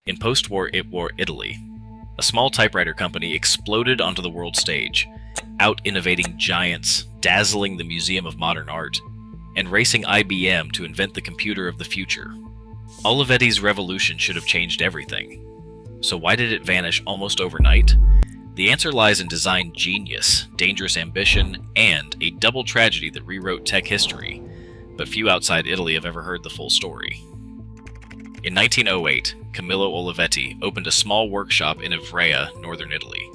In post-war Italy, a small typewriter company exploded onto the world stage, out-innovating giants, dazzling the Museum of Modern Art, and racing IBM to invent the computer of the future. Olivetti's revolution should have changed everything. So why did it vanish almost overnight? The answer lies in design genius, dangerous ambition, and a double tragedy that rewrote tech history, but few outside Italy have ever heard the full story. In 1908, Camillo Olivetti opened a small workshop in Ivrea, northern Italy.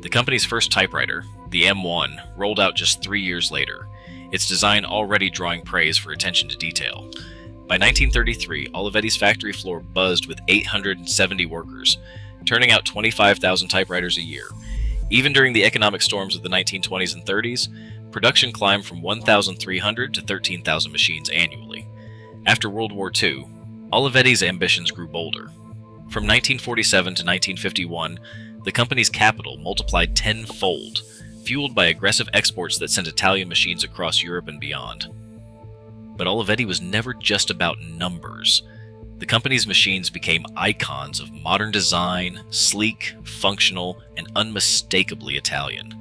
The company's first typewriter, the M1, rolled out just 3 years later, its design already drawing praise for attention to detail. By 1933, Olivetti's factory floor buzzed with 870 workers, turning out 25,000 typewriters a year. Even during the economic storms of the 1920s and 30s, production climbed from 1,300 to 13,000 machines annually. After World War II, Olivetti's ambitions grew bolder. From 1947 to 1951, the company's capital multiplied tenfold, fueled by aggressive exports that sent Italian machines across Europe and beyond. But Olivetti was never just about numbers. The company's machines became icons of modern design, sleek, functional, and unmistakably Italian.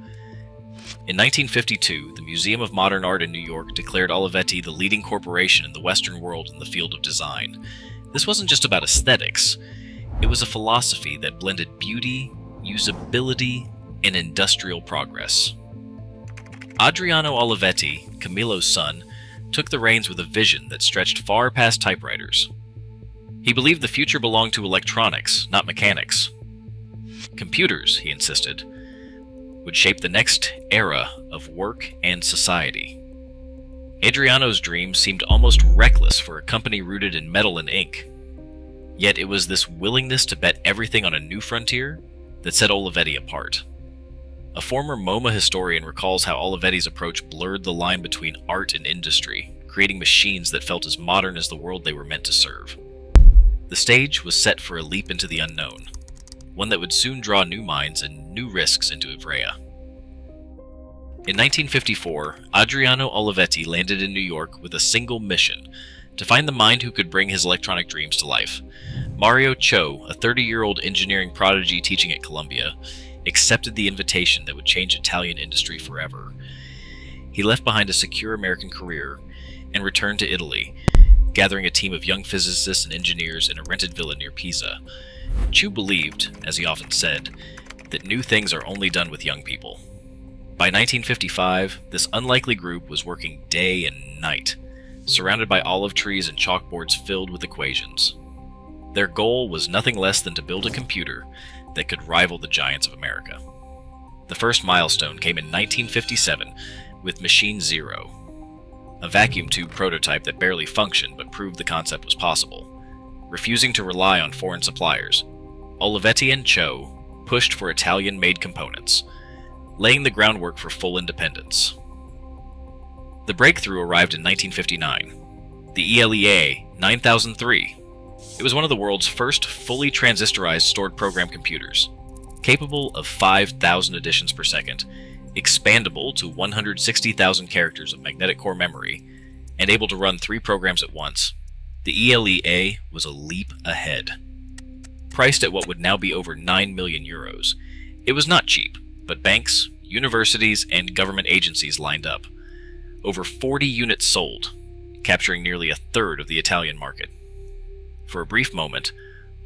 In 1952, the Museum of Modern Art in New York declared Olivetti the leading corporation in the Western world in the field of design. This wasn't just about aesthetics. It was a philosophy that blended beauty, usability, and industrial progress. Adriano Olivetti, Camillo's son, took the reins with a vision that stretched far past typewriters. He believed the future belonged to electronics, not mechanics. Computers, he insisted, would shape the next era of work and society. Adriano's dream seemed almost reckless for a company rooted in metal and ink. Yet it was this willingness to bet everything on a new frontier that set Olivetti apart. A former MoMA historian recalls how Olivetti's approach blurred the line between art and industry, creating machines that felt as modern as the world they were meant to serve. The stage was set for a leap into the unknown, one that would soon draw new minds and new risks into Ivrea. In 1954, Adriano Olivetti landed in New York with a single mission: to find the mind who could bring his electronic dreams to life. Mario Cho, a 30-year-old engineering prodigy teaching at Columbia, accepted the invitation that would change Italian industry forever. He left behind a secure American career and returned to Italy, gathering a team of young physicists and engineers in a rented villa near Pisa. Chu believed, as he often said, that new things are only done with young people. By 1955, this unlikely group was working day and night, surrounded by olive trees and chalkboards filled with equations. Their goal was nothing less than to build a computer that could rival the giants of America. The first milestone came in 1957 with Machine Zero, a vacuum tube prototype that barely functioned but proved the concept was possible. Refusing to rely on foreign suppliers, Olivetti and Cho pushed for Italian-made components, laying the groundwork for full independence. The breakthrough arrived in 1959, the ELEA 9003. It was one of the world's first fully transistorized stored program computers, capable of 5,000 editions per second, expandable to 160,000 characters of magnetic core memory, and able to run 3 programs at once. The ELEA was a leap ahead. Priced at what would now be over 9 million euros, it was not cheap, but banks, universities, and government agencies lined up. Over 40 units sold, capturing nearly a third of the Italian market. For a brief moment,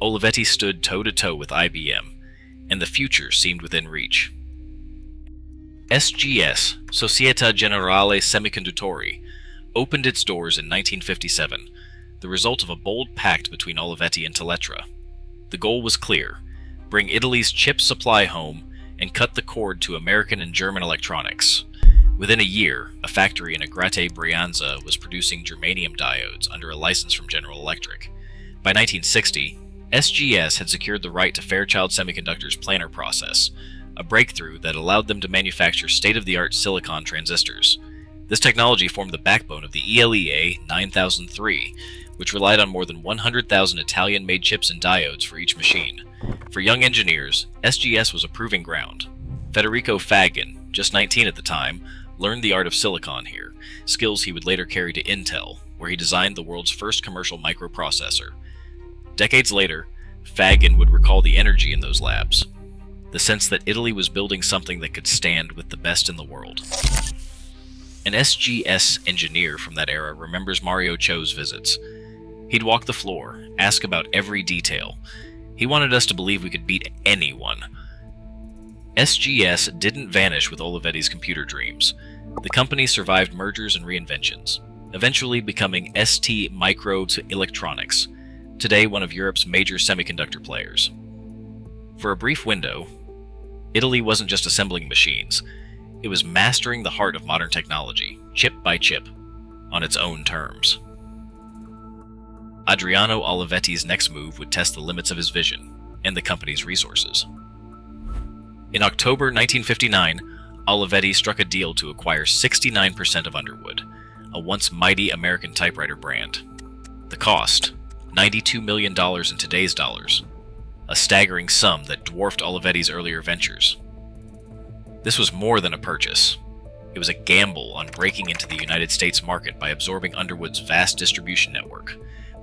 Olivetti stood toe-to-toe with IBM, and the future seemed within reach. SGS, Società Generale Semiconduttori, opened its doors in 1957, the result of a bold pact between Olivetti and Telectra. The goal was clear: bring Italy's chip supply home and cut the cord to American and German electronics. Within a year, a factory in Agrate, Brianza was producing germanium diodes under a license from General Electric. By 1960, SGS had secured the right to Fairchild Semiconductor's planar process, a breakthrough that allowed them to manufacture state-of-the-art silicon transistors. This technology formed the backbone of the ELEA 9003, which relied on more than 100,000 Italian-made chips and diodes for each machine. For young engineers, SGS was a proving ground. Federico Fagin, just 19 at the time, learned the art of silicon here, skills he would later carry to Intel, where he designed the world's first commercial microprocessor. Decades later, Fagan would recall the energy in those labs, the sense that Italy was building something that could stand with the best in the world. An SGS engineer from that era remembers Mario Cho's visits. He'd walk the floor, ask about every detail. He wanted us to believe we could beat anyone. SGS didn't vanish with Olivetti's computer dreams. The company survived mergers and reinventions, eventually becoming ST Microelectronics, today one of Europe's major semiconductor players. For a brief window, Italy wasn't just assembling machines. It was mastering the heart of modern technology, chip by chip, on its own terms. Adriano Olivetti's next move would test the limits of his vision and the company's resources. In October 1959, Olivetti struck a deal to acquire 69% of Underwood, a once mighty American typewriter brand. The cost, $92 million in today's dollars, a staggering sum that dwarfed Olivetti's earlier ventures. This was more than a purchase. It was a gamble on breaking into the United States market by absorbing Underwood's vast distribution network.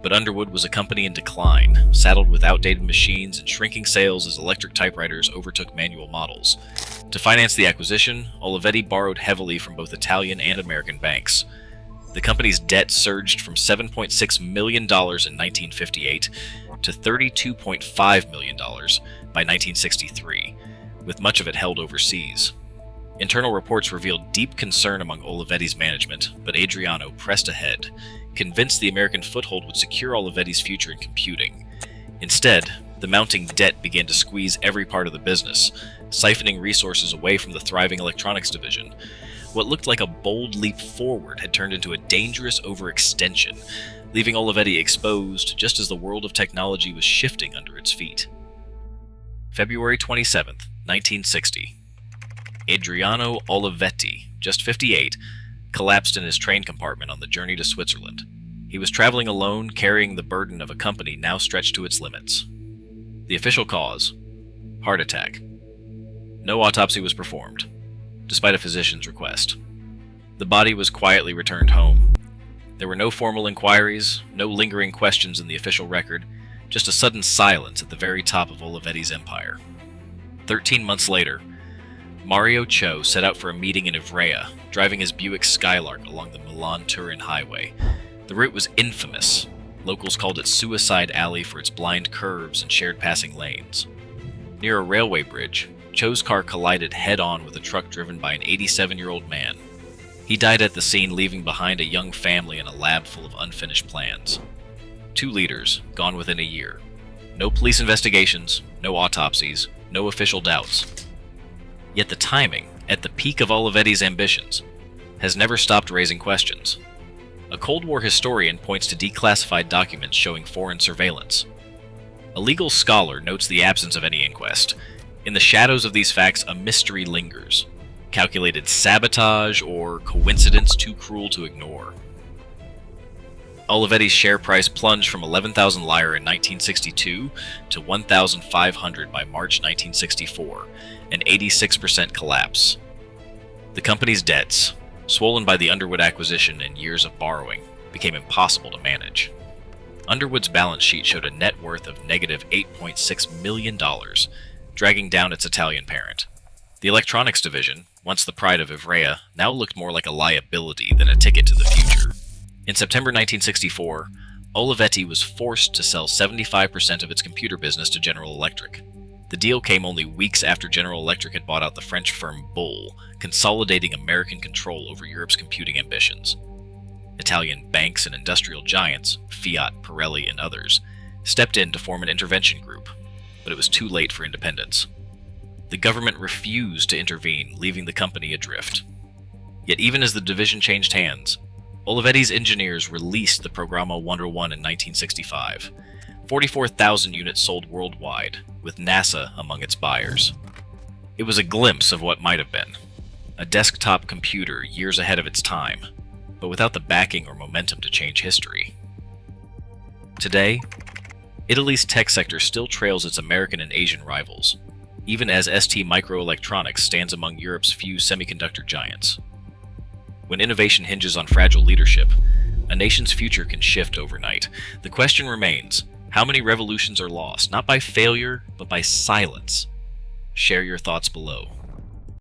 But Underwood was a company in decline, saddled with outdated machines and shrinking sales as electric typewriters overtook manual models. To finance the acquisition, Olivetti borrowed heavily from both Italian and American banks. The company's debt surged from $7.6 million in 1958 to $32.5 million by 1963, with much of it held overseas. Internal reports revealed deep concern among Olivetti's management, but Adriano pressed ahead, convinced the American foothold would secure Olivetti's future in computing. Instead, the mounting debt began to squeeze every part of the business, siphoning resources away from the thriving electronics division. What looked like a bold leap forward had turned into a dangerous overextension, leaving Olivetti exposed just as the world of technology was shifting under its feet. February 27, 1960. Adriano Olivetti, just 58, collapsed in his train compartment on the journey to Switzerland. He was traveling alone, carrying the burden of a company now stretched to its limits. The official cause: heart attack. No autopsy was performed, despite a physician's request. The body was quietly returned home. There were no formal inquiries, no lingering questions in the official record, just a sudden silence at the very top of Olivetti's empire. 13 months later, Mario Cho set out for a meeting in Ivrea, driving his Buick Skylark along the Milan-Turin highway. The route was infamous. Locals called it Suicide Alley for its blind curves and shared passing lanes. Near a railway bridge, Cho's car collided head-on with a truck driven by an 87-year-old man. He died at the scene, leaving behind a young family and a lab full of unfinished plans. 2 leaders, gone within a year. No police investigations, no autopsies, no official doubts. Yet the timing, at the peak of Olivetti's ambitions, has never stopped raising questions. A Cold War historian points to declassified documents showing foreign surveillance. A legal scholar notes the absence of any inquest. In the shadows of these facts, a mystery lingers. Calculated sabotage or coincidence too cruel to ignore. Olivetti's share price plunged from 11,000 lire in 1962 to 1,500 by March 1964, an 86% collapse. The company's debts, swollen by the Underwood acquisition and years of borrowing, became impossible to manage. Underwood's balance sheet showed a net worth of negative $8.6 million, dragging down its Italian parent. The electronics division, once the pride of Ivrea, now looked more like a liability than a ticket to the future. In September 1964, Olivetti was forced to sell 75% of its computer business to General Electric. The deal came only weeks after General Electric had bought out the French firm Bull, consolidating American control over Europe's computing ambitions. Italian banks and industrial giants, Fiat, Pirelli, and others, stepped in to form an intervention group, but it was too late for independence. The government refused to intervene, leaving the company adrift. Yet even as the division changed hands, Olivetti's engineers released the Programma 101 in 1965. 44,000 units sold worldwide, with NASA among its buyers. It was a glimpse of what might have been. A desktop computer years ahead of its time, but without the backing or momentum to change history. Today, Italy's tech sector still trails its American and Asian rivals, even as ST Microelectronics stands among Europe's few semiconductor giants. When innovation hinges on fragile leadership, a nation's future can shift overnight. The question remains, How many revolutions are lost, not by failure, but by silence? Share your thoughts below.